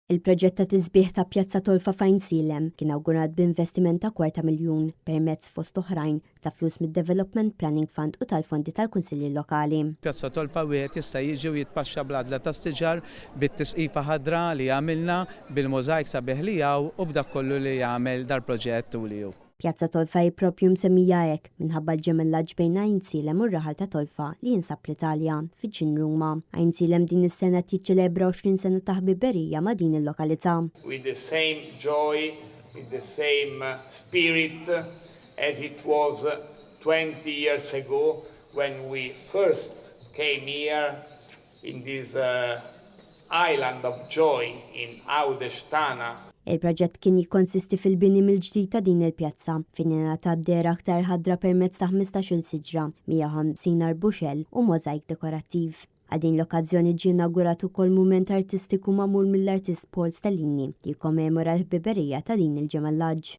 Il-proġett ta' tisbiħ ta' Pjazza Tolfa f'Inawgurat kien inawgurat b'investiment ta' $250,000 permezz fost oħrajn ta' flus mid-Development Planning Fund u tal-fondi tal-Kunsilli Lokali. Pjazza Tolfa wieħed jista' jiġi u jitpaxxa bl-għadla tas-siġar bit-tisqifa ħadra li għamilna bil-możajk sabiħ li hawn u b'dak kollu li jagħmel dal-proġett u li hu. Pjazza Tolfa hi proprju msemmija hekk minħabba l-ġemellaġġ bejn Inawgurat u r-raħal ta' Tolfa li jinsab l-Italja fiċ-ċin Ruma. Inawgurat din is-sena tiċċelebra 20 sena ta' ħbiberija ma' din il-lokalità. With the same joy, with the same spirit as it was 20 years ago when we first came here in this island of joy in Tana. Il-proġett kien jikkonsisti fil-bini mill-ġdid ta' din il-pjazza fejn ingħatat dehra aktar ħadra permezz ta' 15-il siġra, 150 arbuxell u możajk dekorattiv. Għal din l-okkażjoni ġie inawgurat ukoll mument artistiku magħmul mill-artist Paul Stellini li jkommemora l-ħbiberija ta' din il-ġemellaġġ.